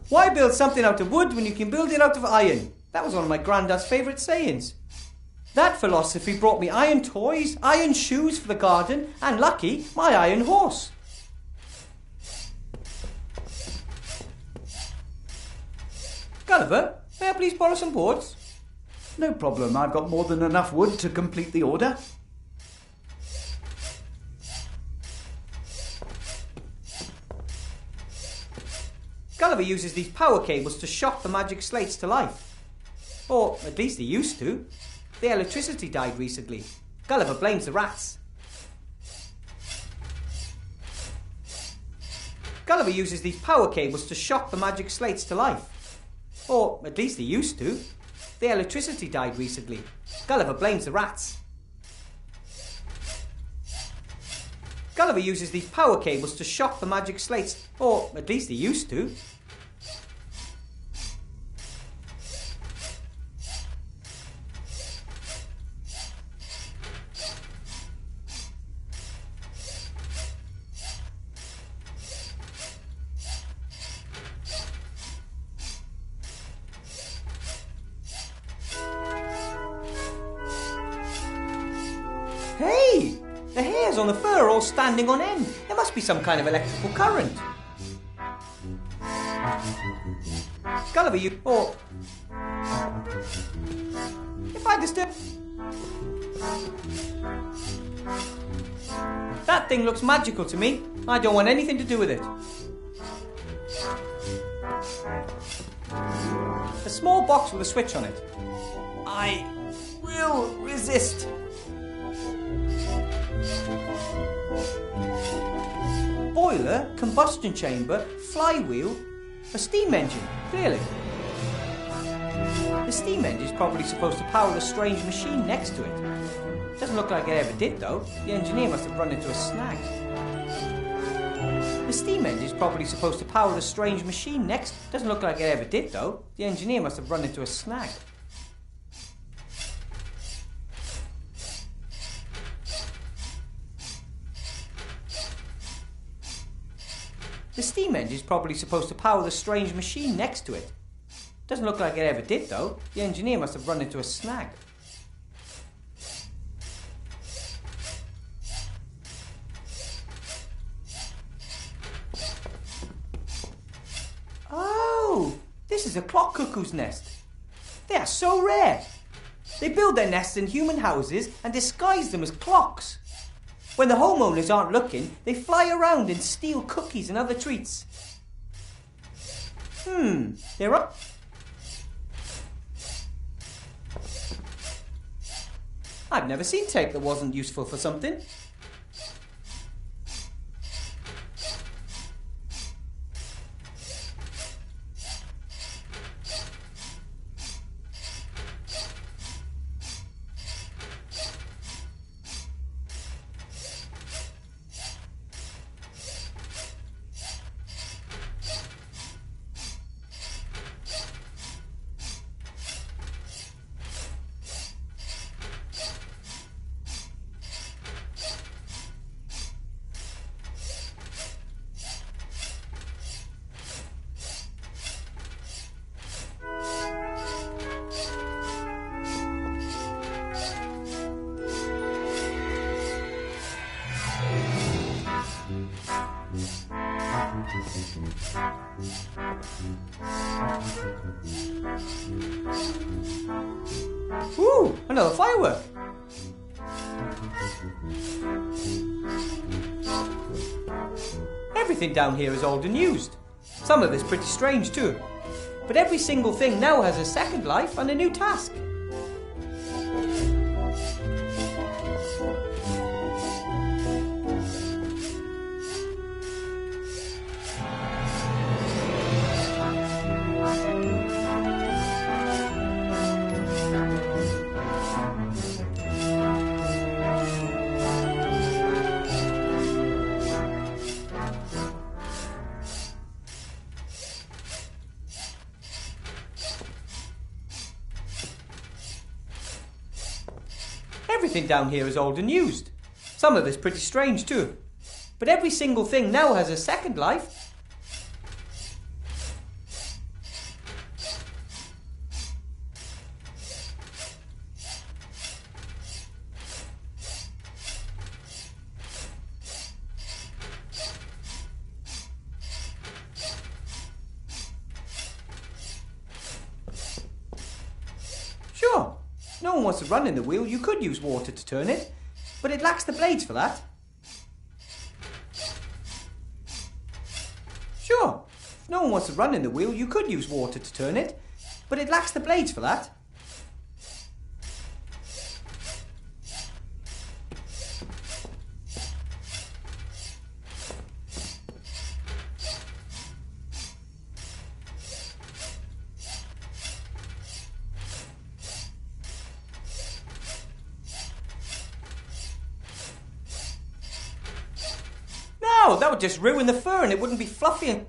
Why build something out of wood when you can build it out of iron? That was one of my granddad's favourite sayings. That philosophy brought me iron toys, iron shoes for the garden, and lucky, my iron horse. Gulliver, may I please borrow some boards? No problem, I've got more than enough wood to complete the order. Gulliver uses these power cables to shock the magic slates to life. Or, at least he used to. The electricity died recently. Gulliver blames the rats. Gulliver uses these power cables to shock the magic slates to life. Or, at least he used to. The electricity died recently. Gulliver blames the rats. Gulliver uses these power cables to shock the magic slates. Or, at least he used to. Hey! The hairs on the fur are all standing on end. There must be some kind of electrical current. Gulliver, you... Or... If I disturb... That thing looks magical to me. I don't want anything to do with it. A small box with a switch on it. I will resist. Boiler, combustion chamber, flywheel, a steam engine, clearly. The steam engine is probably supposed to power the strange machine next to it. Doesn't look like it ever did though. The engineer must have run into a snag. The steam engine is probably supposed to power the strange machine next. Doesn't look like it ever did though. The engineer must have run into a snag. The steam engine is probably supposed to power the strange machine next to it. Doesn't look like it ever did though. The engineer must have run into a snag. Oh, this is a clock cuckoo's nest. They are so rare. They build their nests in human houses and disguise them as clocks. When the homeowners aren't looking, they fly around and steal cookies and other treats. They're up. I've never seen tape that wasn't useful for something. Ooh, another firework. Everything down here is old and used. Some of it's pretty strange too. But every single thing now has a second life and a new task. Everything down here is old and used. Some of it's pretty strange too. But every single thing now has a second life. Sure. No one wants to run in the wheel. You could use water to turn it, but it lacks the blades for that. Sure. If no one wants to run in the wheel, you could use water to turn it, but it lacks the blades for that. No, that would just ruin the fur and it wouldn't be fluffy and...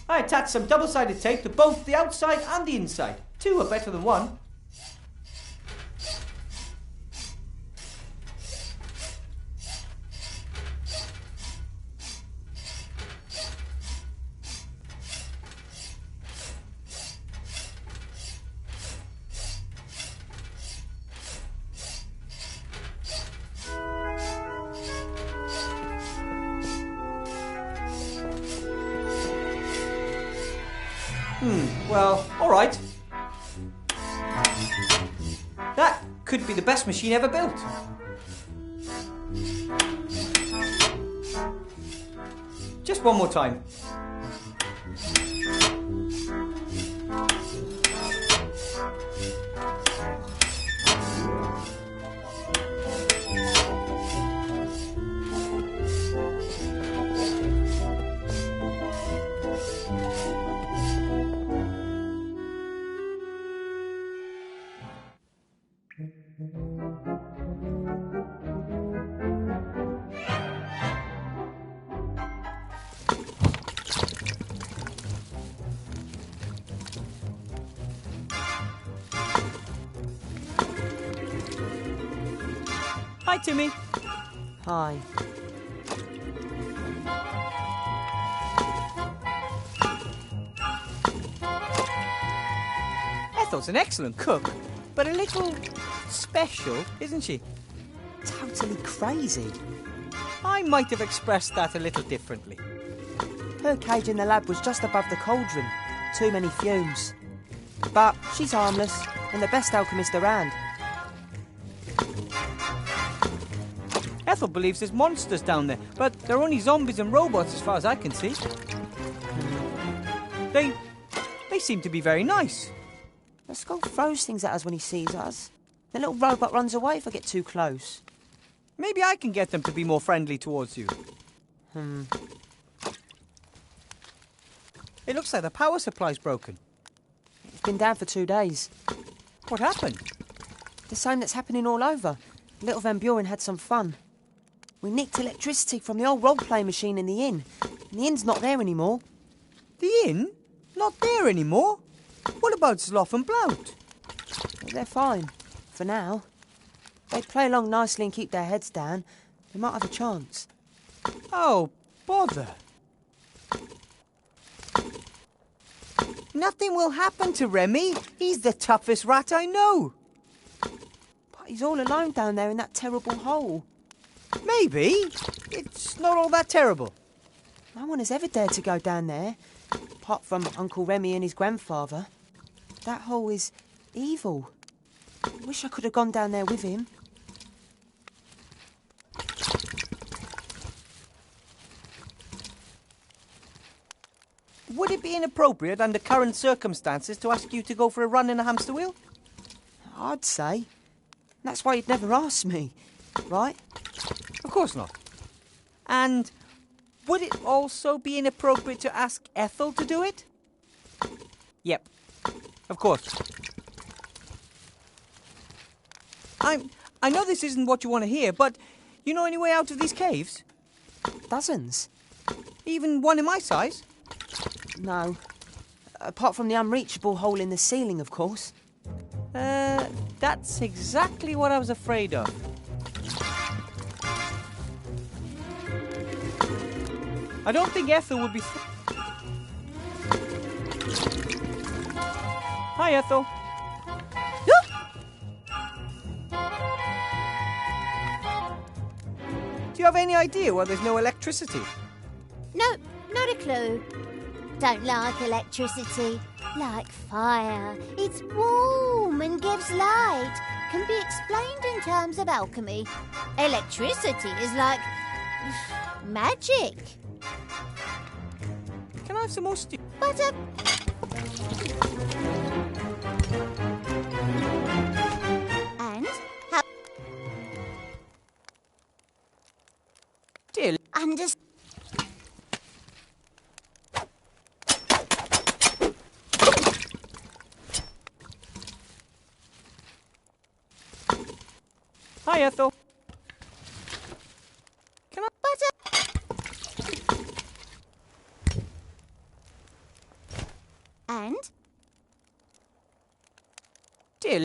I attached some double-sided tape to both the outside and the inside. Two are better than one. Well, alright. That could be the best machine ever built. Just one more time. Hi, Timmy. Hi. Ethel's an excellent cook, but a little special, isn't she? Totally crazy. I might have expressed that a little differently. Her cage in the lab was just above the cauldron. Too many fumes. But she's harmless and the best alchemist around. Ethel believes there's monsters down there, but they're only zombies and robots as far as I can see. They seem to be very nice. The skull throws things at us when he sees us. The little robot runs away if I get too close. Maybe I can get them to be more friendly towards you. It looks like the power supply's broken. It's been down for 2 days. What happened? The same that's happening all over. Little Van Buren had some fun. We nicked electricity from the old role-play machine in the inn. And the inn's not there anymore. The inn? Not there anymore? What about Sloth and Blount? But they're fine. For now. They play along nicely and keep their heads down. They might have a chance. Oh, bother. Nothing will happen to Remy. He's the toughest rat I know. But he's all alone down there in that terrible hole. Maybe. It's not all that terrible. No one has ever dared to go down there, apart from Uncle Remy and his grandfather. That hole is evil. Wish I could have gone down there with him. Would it be inappropriate under current circumstances to ask you to go for a run in a hamster wheel? I'd say. That's why you'd never ask me, right? Of course not. And would it also be inappropriate to ask Ethel to do it? Yep, of course. I know this isn't what you want to hear, but you know any way out of these caves? Dozens. Even one in my size? No. Apart from the unreachable hole in the ceiling, of course. That's exactly what I was afraid of. I don't think Ethel would be... Hi, Ethel. Do you have any idea why there's no electricity? Nope, not a clue. Don't like electricity. Like fire. It's warm and gives light. Can be explained in terms of alchemy. Electricity is like... magic. Can I have some more stew? But and how... Dear... Hi, Ethel. Can I... And? Dear...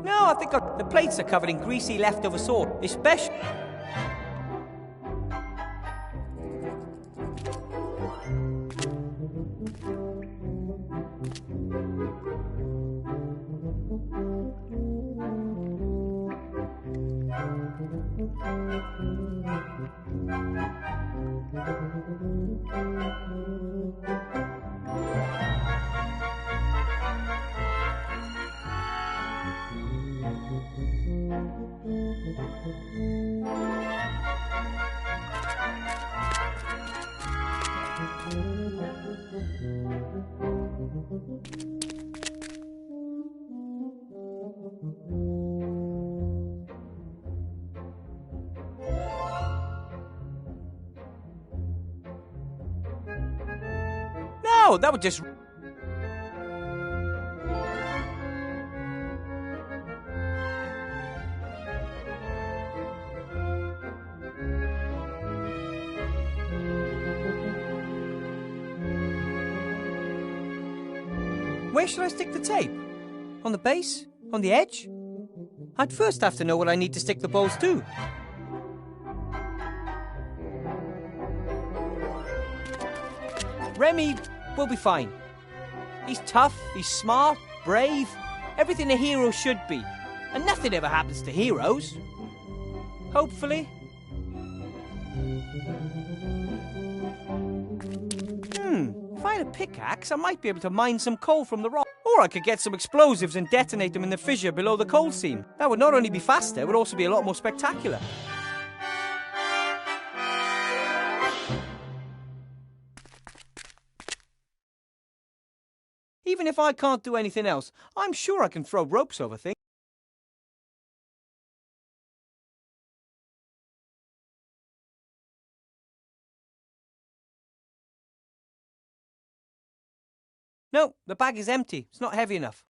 No, I think the plates are covered in greasy leftover sauce, especially... No, that would just... Where should I stick the tape? On the base? On the edge? I'd first have to know what I need to stick the balls to. Remy will be fine. He's tough, he's smart, brave, everything a hero should be. And nothing ever happens to heroes. Hopefully. If I had a pickaxe, I might be able to mine some coal from the rock. Or I could get some explosives and detonate them in the fissure below the coal seam. That would not only be faster, it would also be a lot more spectacular. Even if I can't do anything else, I'm sure I can throw ropes over things. No, the bag is empty. It's not heavy enough.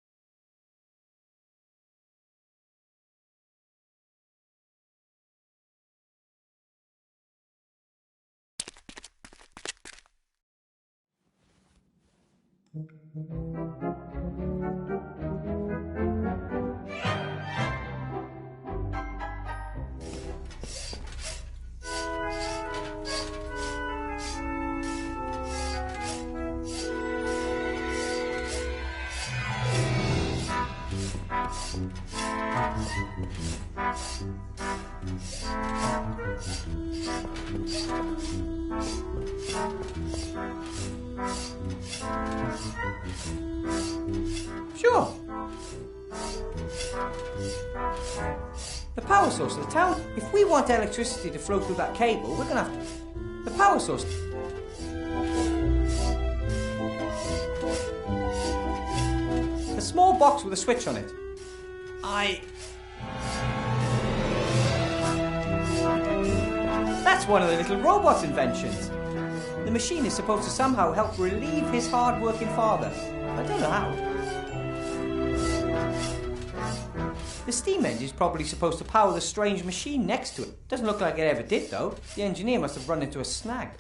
Sure. The power source of the town. If we want electricity to flow through that cable, we're gonna have to... The power source. A small box with a switch on it. That's one of the little robot's inventions. The machine is supposed to somehow help relieve his hard-working father. I don't know how. The steam engine's probably supposed to power the strange machine next to it. Doesn't look like it ever did, though. The engineer must have run into a snag.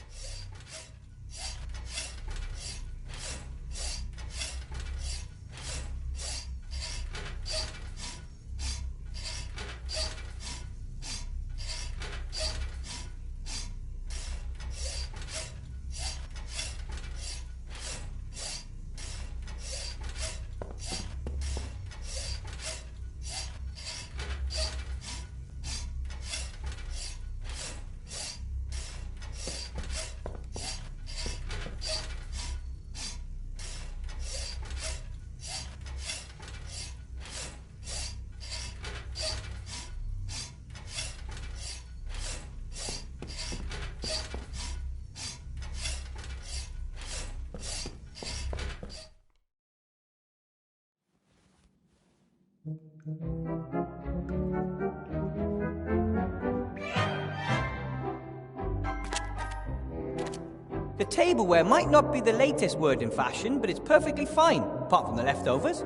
The tableware might not be the latest word in fashion, but it's perfectly fine, apart from the leftovers.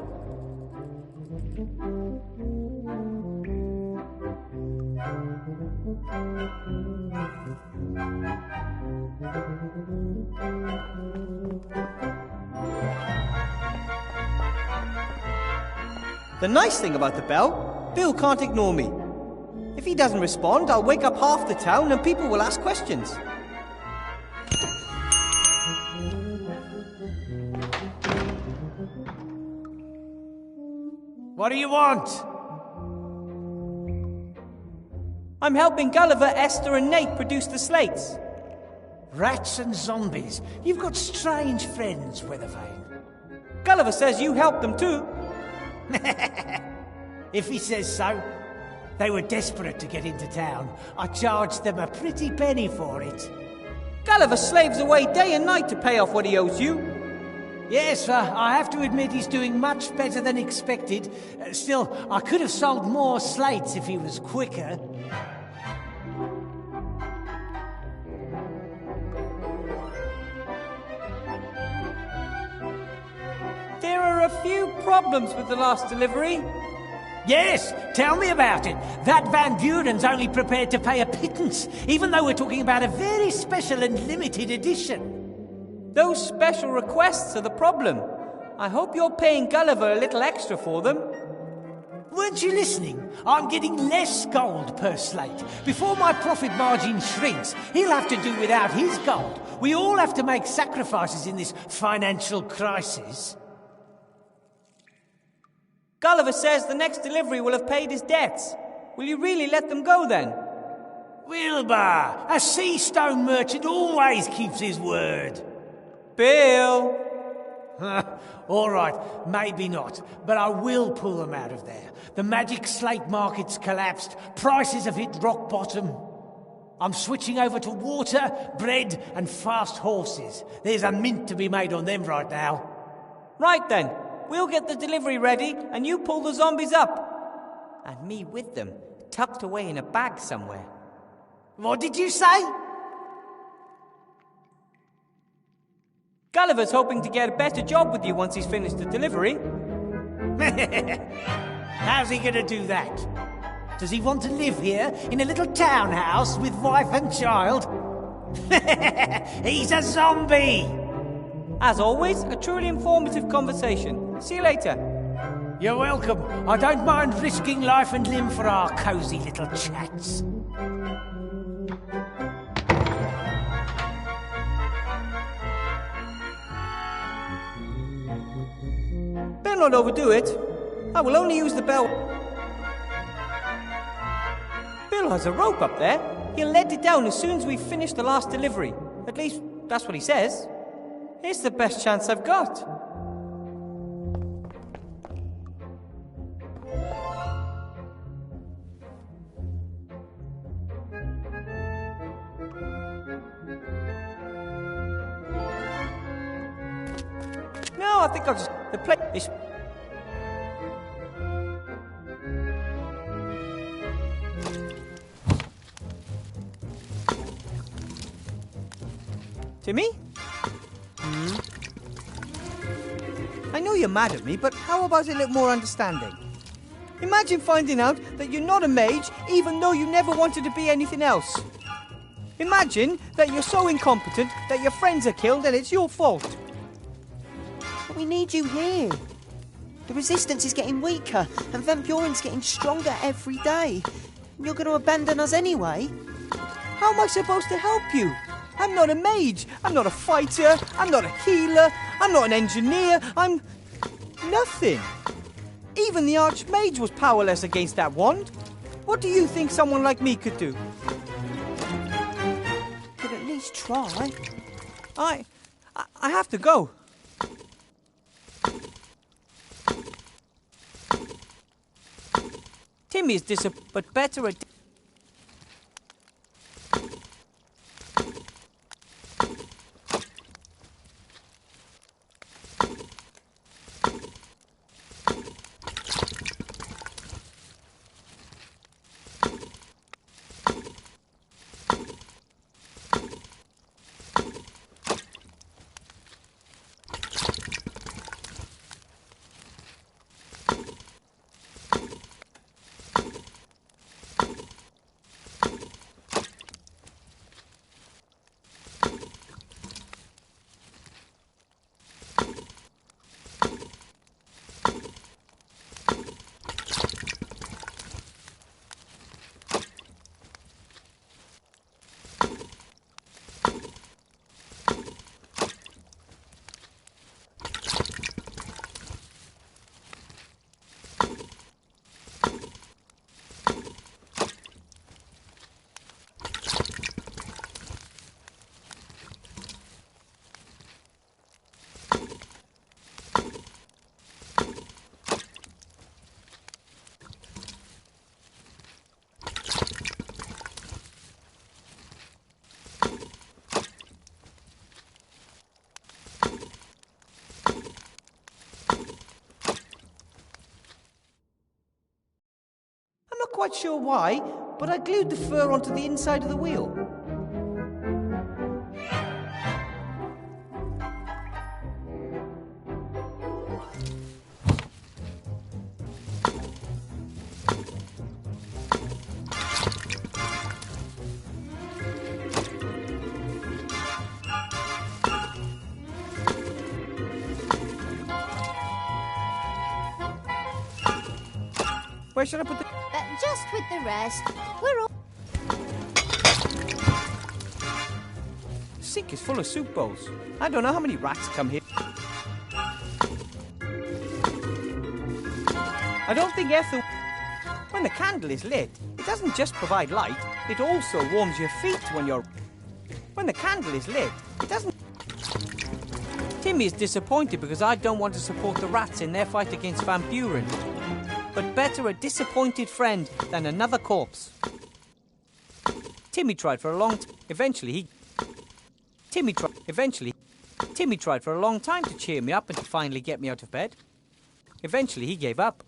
The nice thing about the bell, Bill can't ignore me. If he doesn't respond, I'll wake up half the town and people will ask questions. What do you want? I'm helping Gulliver, Esther and Nate produce the slates. Rats and zombies. You've got strange friends, Weathervane. Gulliver says you helped them too. If he says so. They were desperate to get into town. I charged them a pretty penny for it. Gulliver slaves away day and night to pay off what he owes you. Yes, I have to admit he's doing much better than expected. Still, I could have sold more slates if he was quicker. There are a few problems with the last delivery. Yes, tell me about it. That Van Buren's only prepared to pay a pittance, even though we're talking about a very special and limited edition. Those special requests are the problem. I hope you're paying Gulliver a little extra for them. Weren't you listening? I'm getting less gold per slate. Before my profit margin shrinks, he'll have to do without his gold. We all have to make sacrifices in this financial crisis. Gulliver says the next delivery will have paid his debts. Will you really let them go then? Wilbur, a sea stone merchant always keeps his word. Bill! All right, maybe not, but I will pull them out of there. The magic slate market's collapsed. Prices have hit rock bottom. I'm switching over to water, bread, and fast horses. There's a mint to be made on them right now. Right then. We'll get the delivery ready, and you pull the zombies up. And me with them, tucked away in a bag somewhere. What did you say? Gulliver's hoping to get a better job with you once he's finished the delivery. How's he going to do that? Does he want to live here in a little townhouse with wife and child? He's a zombie! As always, a truly informative conversation. See you later. You're welcome. I don't mind risking life and limb for our cosy little chats. Better not overdo it. I will only use the bell. Bill still has a rope up there. He'll let it down as soon as we've finished the last delivery. At least, that's what he says. It's the best chance I've got. No, I think I'll just... The play... This... Timmy? I know you're mad at me, but how about a little more understanding? Imagine finding out that you're not a mage, even though you never wanted to be anything else. Imagine that you're so incompetent that your friends are killed and it's your fault. But we need you here. The resistance is getting weaker, and Van Buren's getting stronger every day. And you're going to abandon us anyway? How am I supposed to help you? I'm not a mage. I'm not a fighter. I'm not a healer. I'm not an engineer. I'm... nothing. Even the Archmage was powerless against that wand. What do you think someone like me could do? Could at least try. I have to go. Timmy is but better at... Quite sure why, but I glued the fur onto the inside of the wheel. Where should I put the... Just with the rest, we're all... The sink is full of soup bowls. I don't know how many rats come here. I don't think Ethel... When the candle is lit, it doesn't just provide light, it also warms your feet when you're... When the candle is lit, it doesn't... Timmy is disappointed because I don't want to support the rats in their fight against Van Buren. But better a disappointed friend than another corpse. Timmy tried for a long time. Timmy tried for a long time to cheer me up and to finally get me out of bed. Eventually he gave up.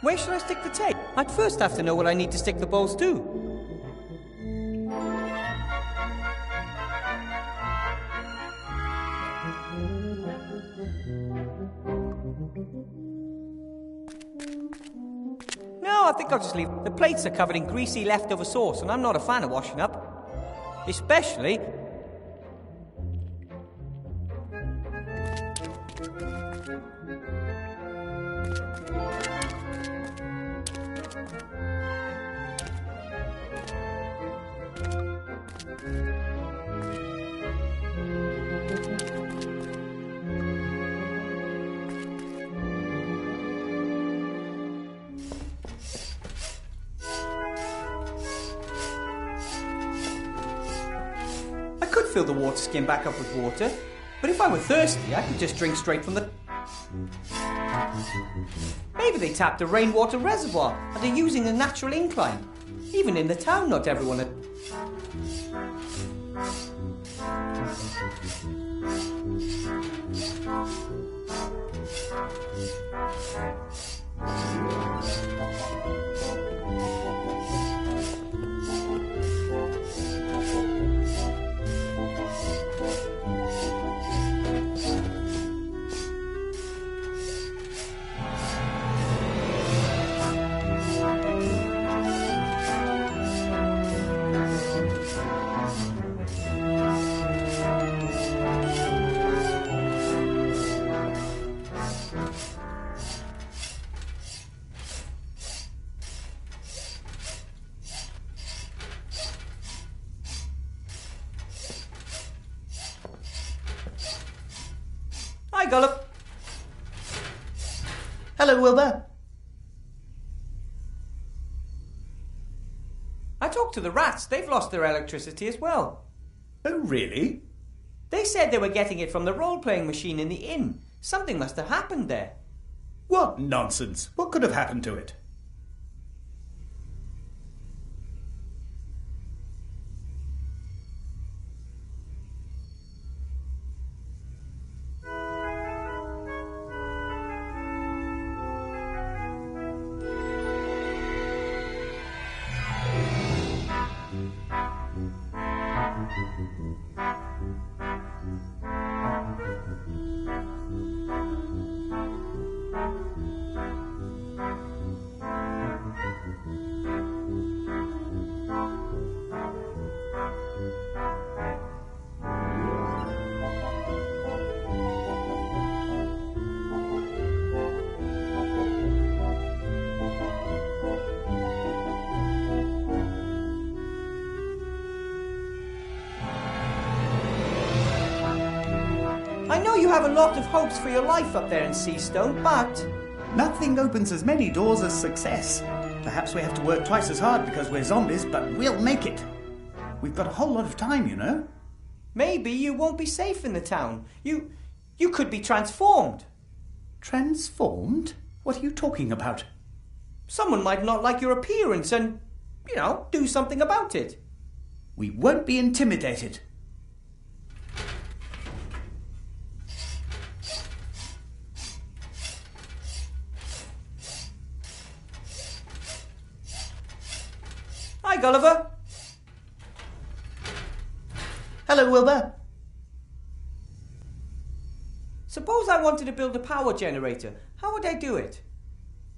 Where should I stick the tape? I'd first have to know what I need to stick the balls to. No, I think I'll just leave. The plates are covered in greasy leftover sauce, and I'm not a fan of washing up. Especially... fill the water skin back up with water, but if I were thirsty, I could just drink straight from the... Maybe they tapped a rainwater reservoir and are using a natural incline. Even in the town, not everyone had... Hi, Gollop. Hello, Wilbur. I talked to the rats. They've lost their electricity as well. Oh, really? They said they were getting it from the role-playing machine in the inn. Something must have happened there. What nonsense. What could have happened to it? I know you have a lot of hopes for your life up there in Seastone, but... Nothing opens as many doors as success. Perhaps we have to work twice as hard because we're zombies, but we'll make it. We've got a whole lot of time, you know. Maybe you won't be safe in the town. You could be transformed. Transformed? What are you talking about? Someone might not like your appearance and, do something about it. We won't be intimidated. Hi, Gulliver. Hello, Wilbur. Suppose I wanted to build a power generator. How would I do it?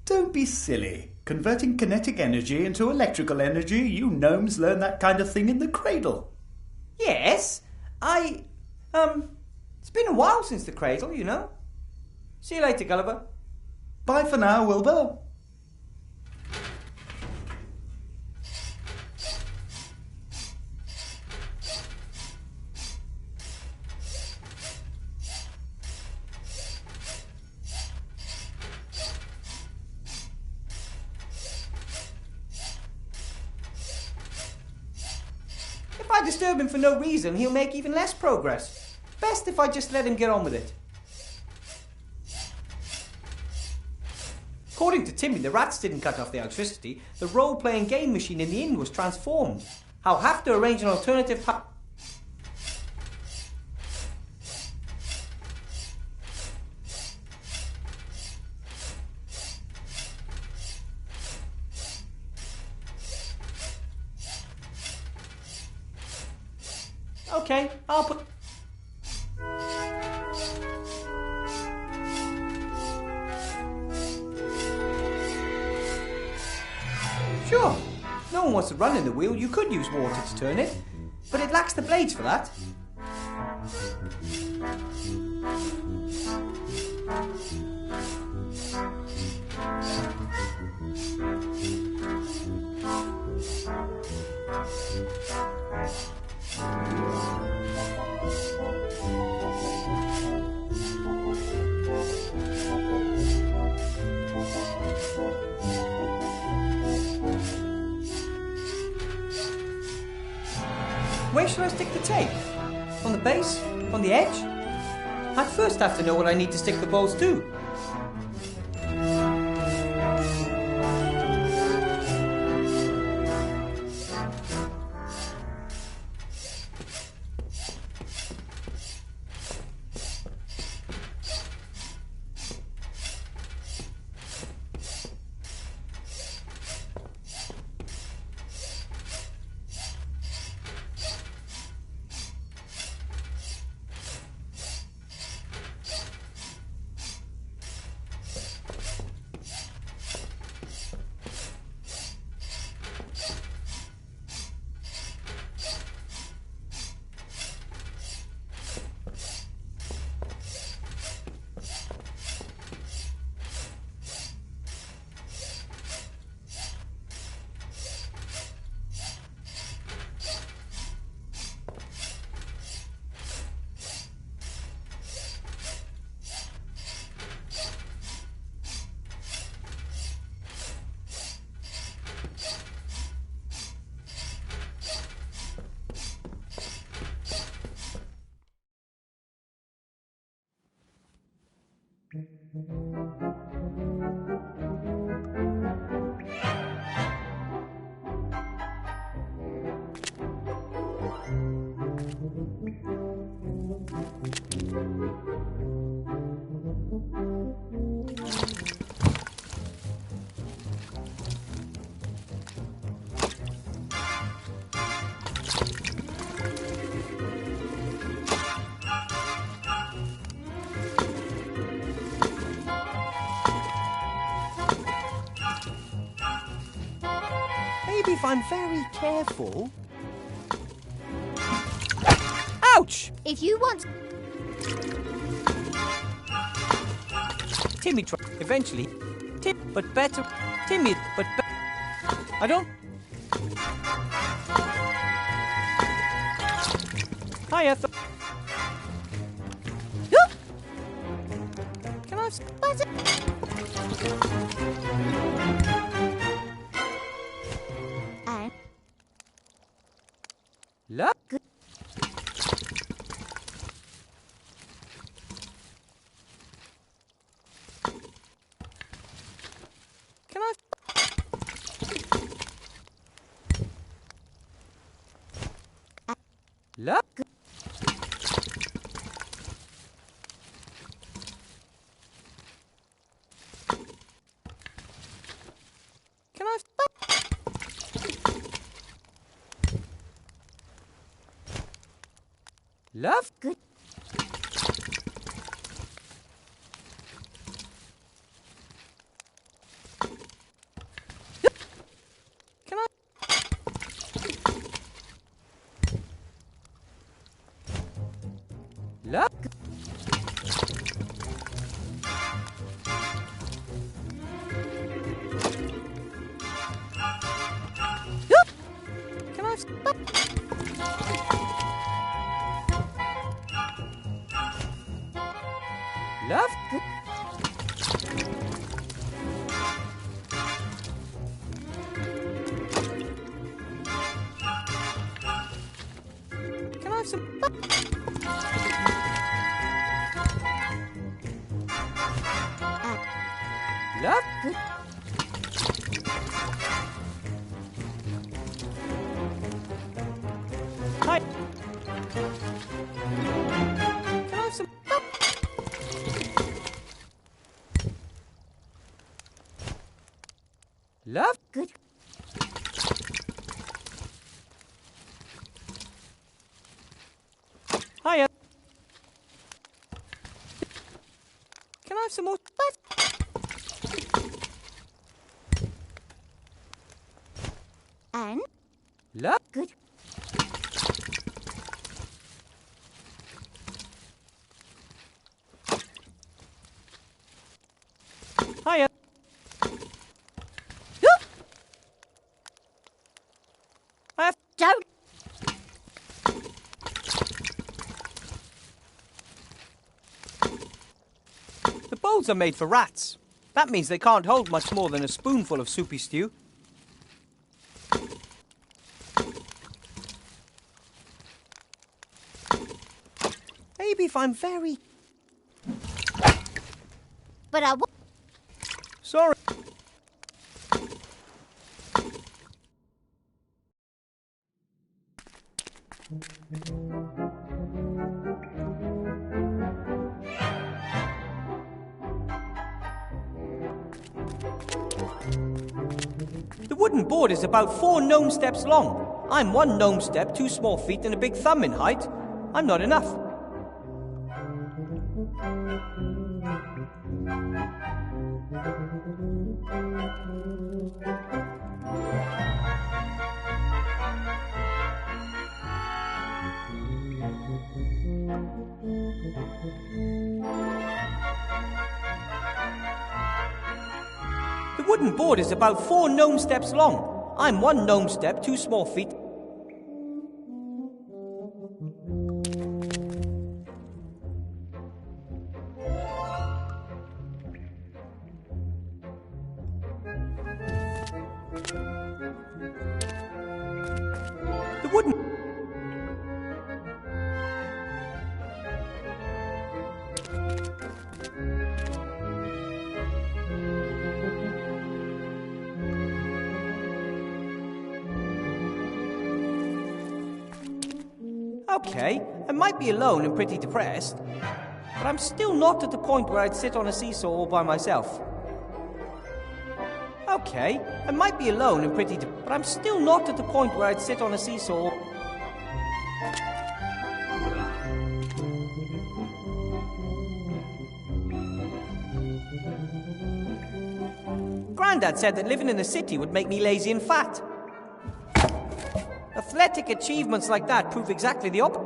Don't be silly. Converting kinetic energy into electrical energy, you gnomes learn that kind of thing in the cradle. Yes, it's been a while since the cradle, See you later, Gulliver. Bye for now, Wilbur. If I disturb him for no reason, he'll make even less progress. Best if I just let him get on with it. According to Timmy, the rats didn't cut off the electricity. The role-playing game machine in the inn was transformed. I'll have to arrange an alternative Okay, I'll put... Sure, no one wants to run in the wheel. You could use water to turn it, but it lacks the blades for that. Where should I stick the tape? On the base? On the edge? I'd first have to know what I need to stick the balls to. Maybe if I'm very careful... Ouch! If you want... Timmy tried eventually. But better. Timmy, but I don't... Hiya. Can I have some butter? And... Look. Can I... Look. Can I... Love? Good. Can I... Love? Can I have... Love? Can I have some... Love? Hi. Can I have some... Love? Good. have some more? And? Look. Good. Hiya. I have... Don't. The bowls are made for rats. That means they can't hold much more than a spoonful of soupy stew. Maybe if I'm very... But I Sorry. The wooden board is about 4 gnome steps long. I'm 1 gnome step, 2 small feet, and a big thumb in height. I'm not enough. The wooden board is about 4 gnome steps long. I'm 1 gnome step, 2 small feet. The wooden... Okay, I might be alone and pretty depressed, but I'm still not at the point where I'd sit on a seesaw all by myself. Okay, I might be alone and pretty but I'm still not at the point where I'd sit on a seesaw. Grandad said that living in the city would make me lazy and fat. Athletic achievements like that prove exactly the opposite.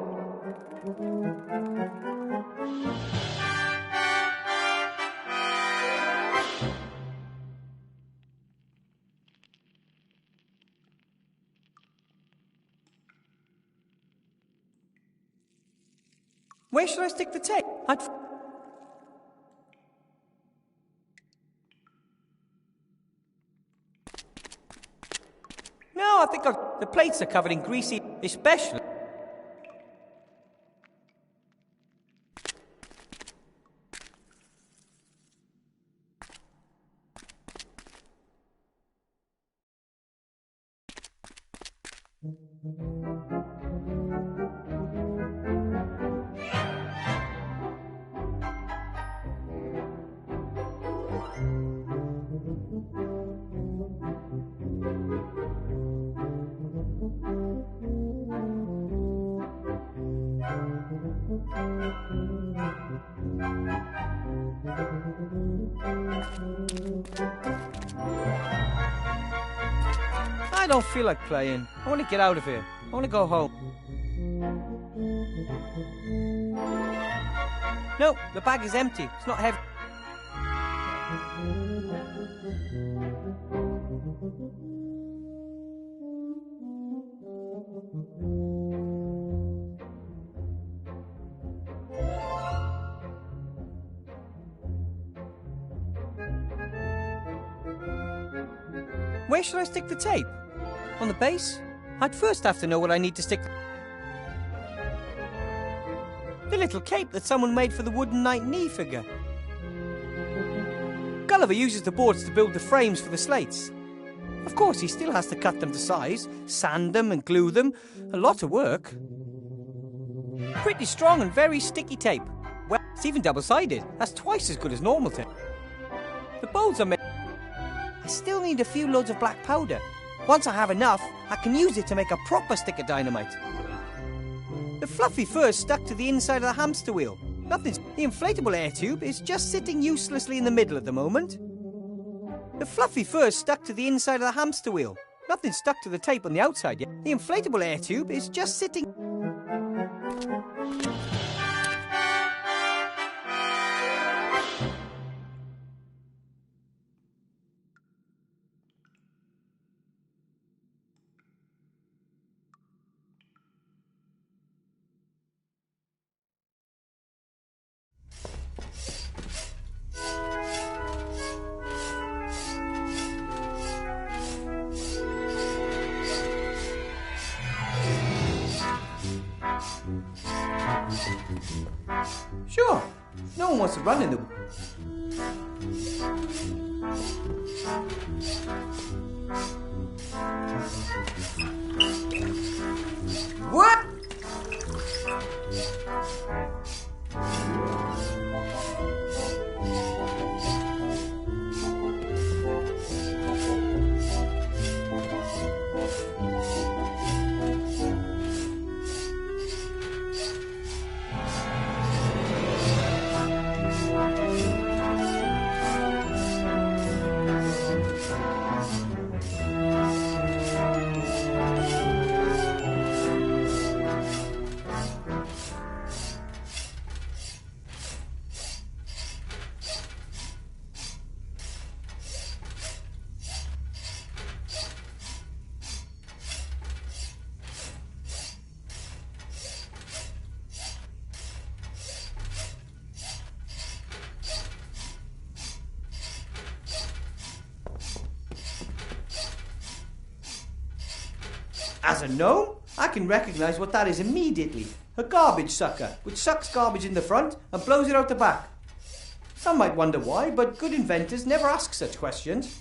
Where should I stick the tape? No, I think the plates are covered in greasy, especially. I don't feel like playing. I want to get out of here. I want to go home. No, the bag is empty. It's not heavy. Where should I stick the tape? On the base? I'd first have to know what I need to stick. The little cape that someone made for the wooden knight knee figure. Gulliver uses the boards to build the frames for the slates. Of course, he still has to cut them to size, sand them and glue them. A lot of work. Pretty strong and very sticky tape. Well, it's even double-sided. That's twice as good as normal tape. The bowls are made... I still need a few loads of black powder. Once I have enough, I can use it to make a proper stick of dynamite. The fluffy fur stuck to the inside of the hamster wheel. Nothing's... The inflatable air tube is just sitting uselessly in the middle at the moment. The fluffy fur's stuck to the inside of the hamster wheel. Nothing's stuck to the tape on the outside yet. The inflatable air tube is just sitting... Sure, no one wants to run in the... What? As a gnome, I can recognise what that is immediately. A garbage sucker, which sucks garbage in the front and blows it out the back. Some might wonder why, but good inventors never ask such questions.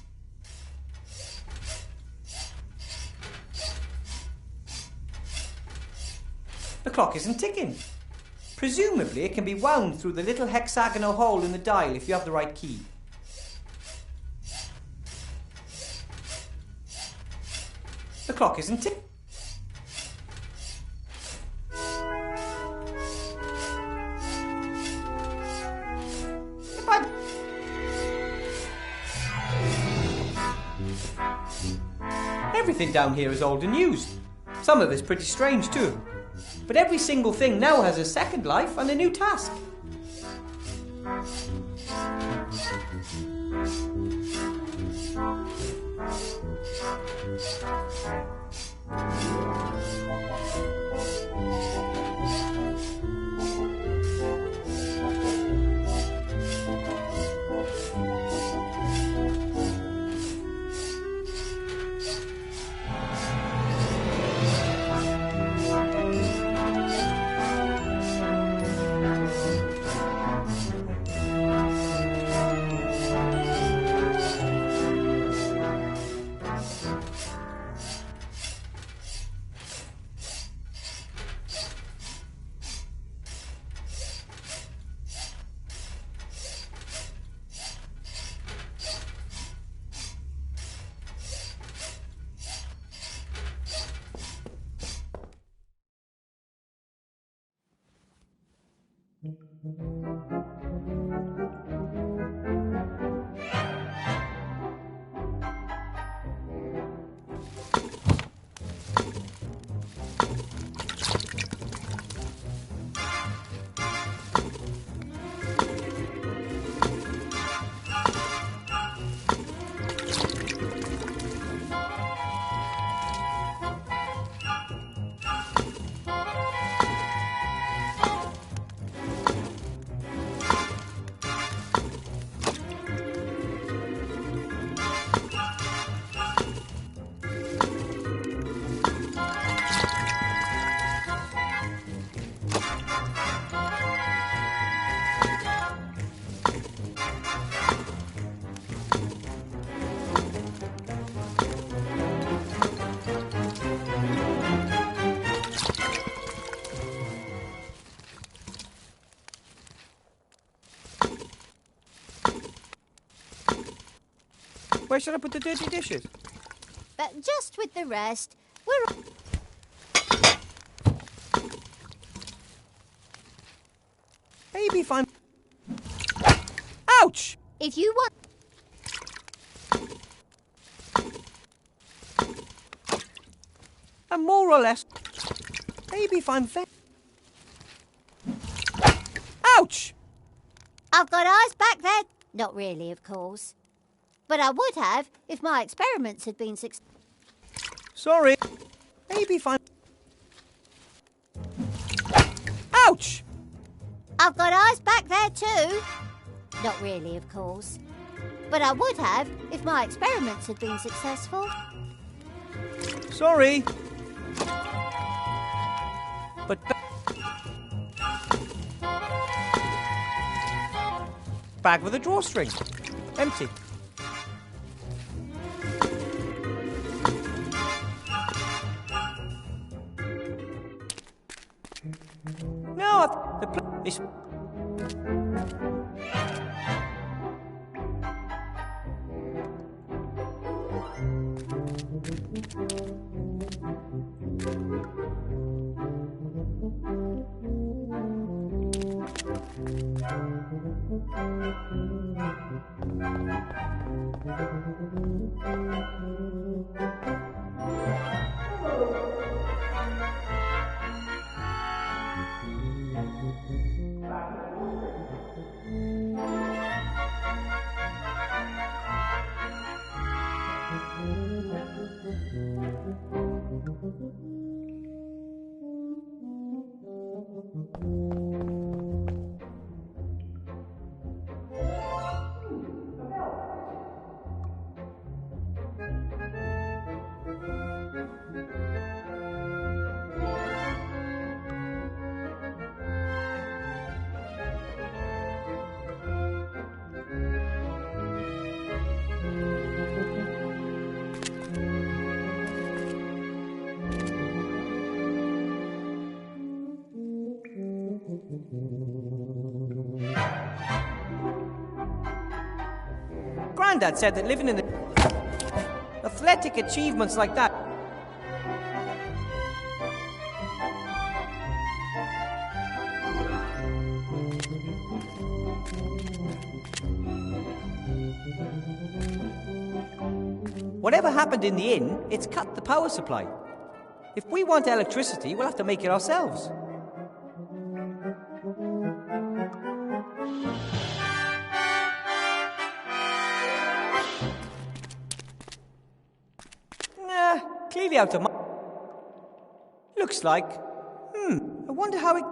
The clock isn't ticking. Presumably it can be wound through the little hexagonal hole in the dial if you have the right key. The clock isn't ticking. Everything down here is old and used. Some of it's pretty strange too. But every single thing now has a second life and a new task. Where should I put the dirty dishes? But just with the rest, we're... Baby Maybe if I'm... Ouch! If you want... And more or less... Maybe if I'm Ouch! I've got eyes back there. Not really, of course. But I would have if my experiments had been successful. Sorry. Maybe if I'm... Ouch! I've got eyes back there too. Not really, of course. But I would have if my experiments had been successful. Sorry. But... Bag with a drawstring. Empty. No, this... Grandad said that living in the... Athletic achievements like that... Whatever happened in the inn, it's cut the power supply. If we want electricity, we'll have to make it ourselves. Clearly out of my... Looks like... I wonder how it...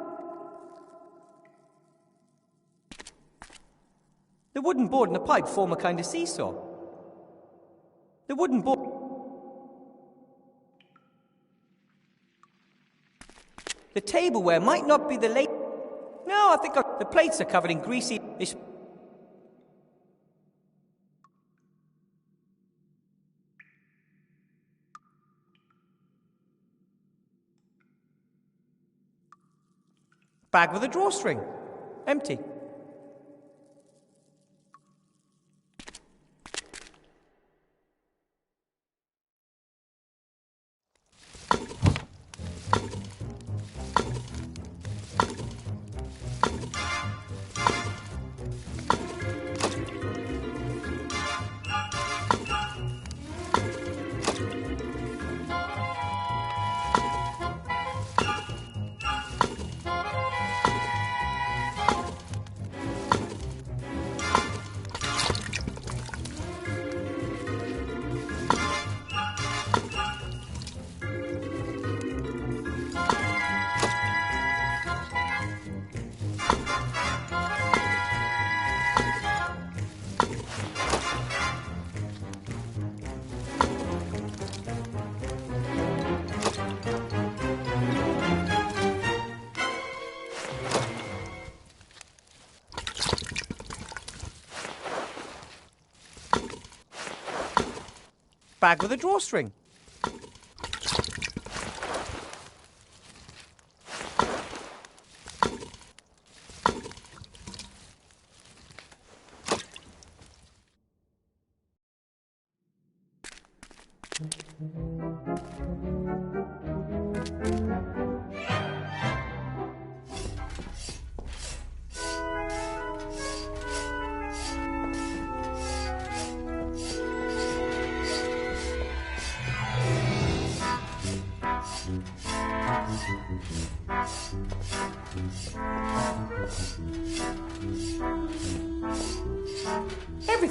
The wooden board and the pipe form a kind of seesaw. The wooden board... The tableware might not be the late... No, I think the plates are covered in greasy... Bag with a drawstring. Empty. Bag with a drawstring.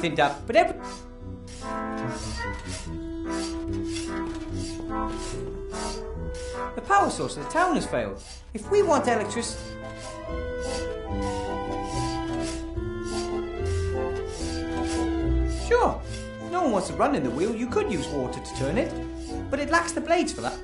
everything down, but the power source of the town has failed. If we want electricity... Sure, if no one wants to run in the wheel, you could use water to turn it, but it lacks the blades for that.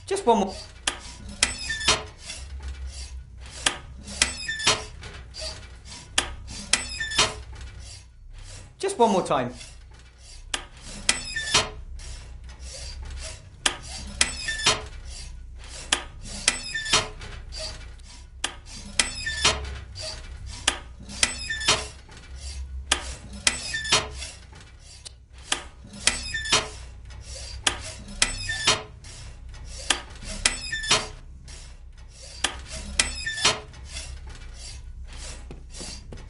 Just one more. Just one more time.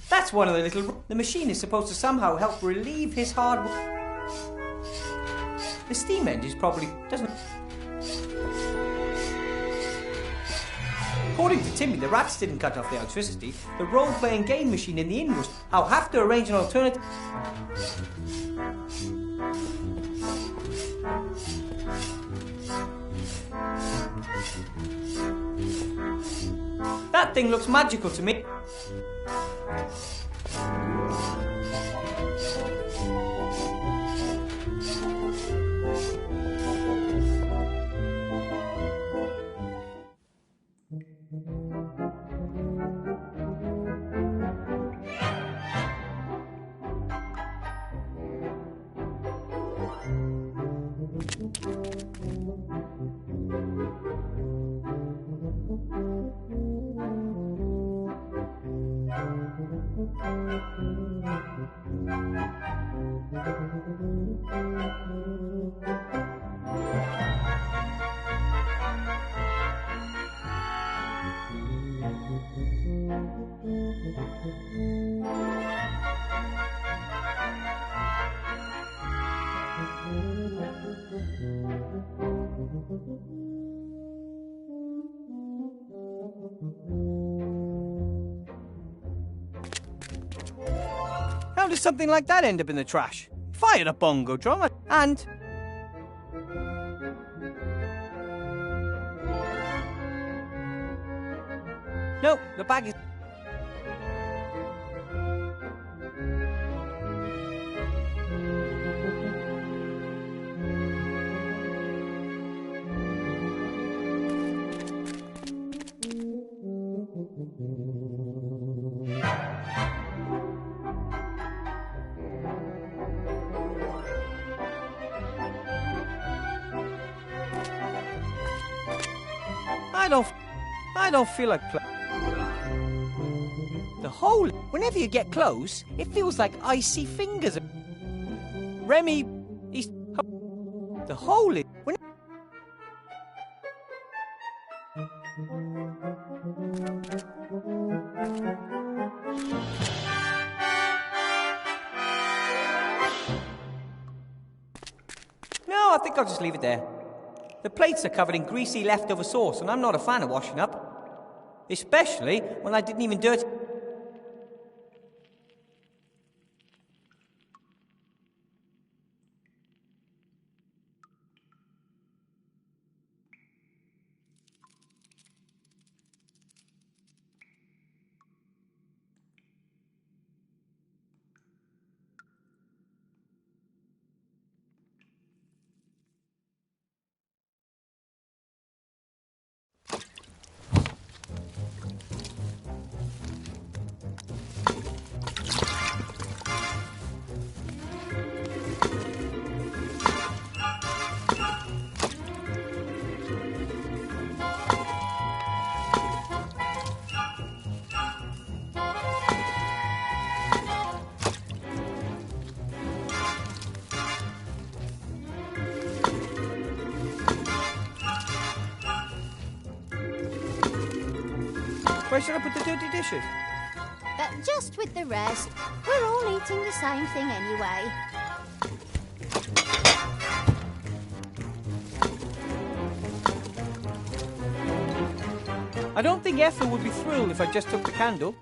That's one of the little... The machine is supposed to somehow help relieve his hard... The steam engine probably doesn't... According to Timmy, the rats didn't cut off the electricity. The role-playing game machine in the inn was... I'll have to arrange an alternative... That thing looks magical to me. How does something like that end up in the trash? If I had a bongo drum and... No, the bag is... I don't feel like the hole. Whenever you get close, it feels like icy fingers. Remy, he's the hole is. No, I think I'll just leave it there. The plates are covered in greasy leftover sauce, and I'm not a fan of washing up. Especially when I didn't even dirty... Where should I put the dirty dishes? Just with the rest. We're all eating the same thing anyway. I don't think Ethel would be thrilled if I just took the candle.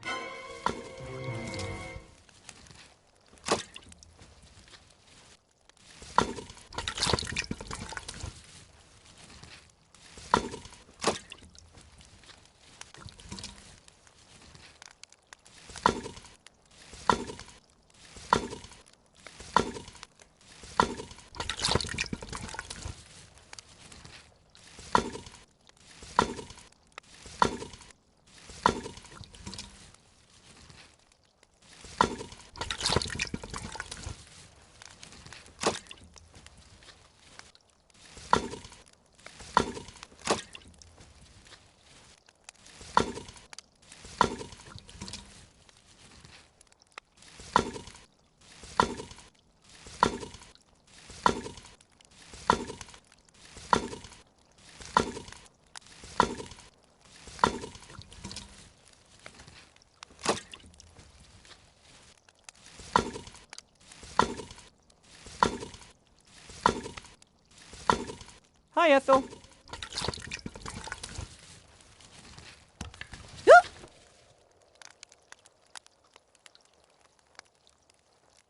Hi, Ethel.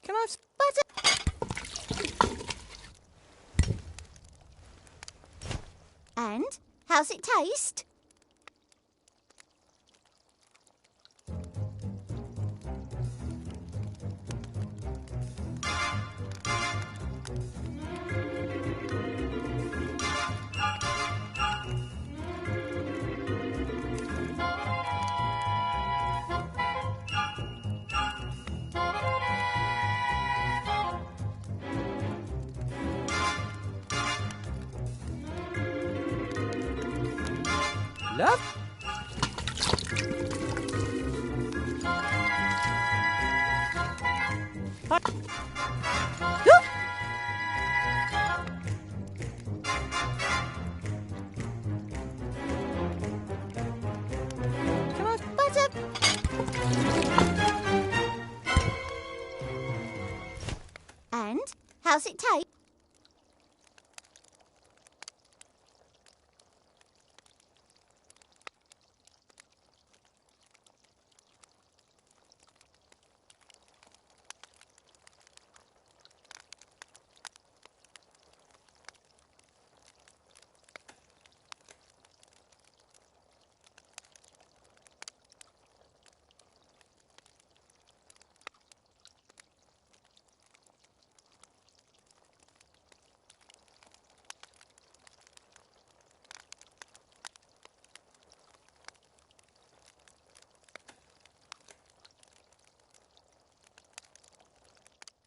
Can I have butter? And how's it taste? Love? Hi. Can I have butter? And how's it taste?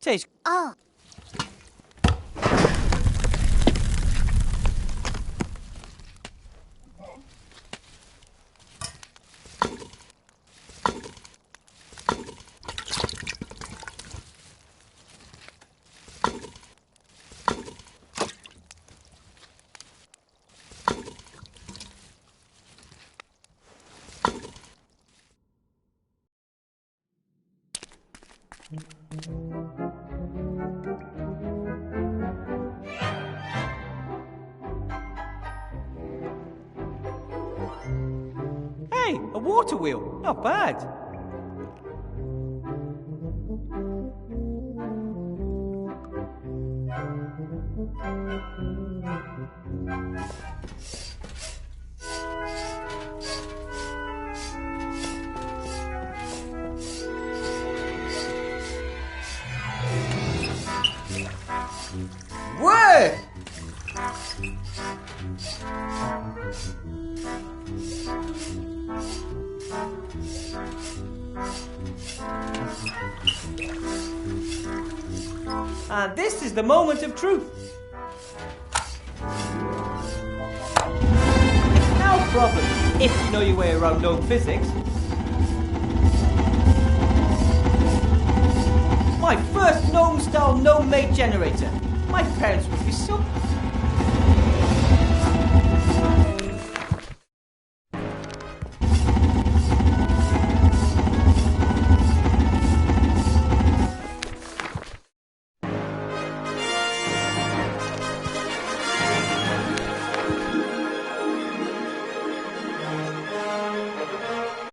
Tastes. Ah. Hey, a water wheel. Not bad. Work! And this is the moment of truth. No problem, if you know your way around known physics. My first gnome-style gnome-made generator. My parents would be so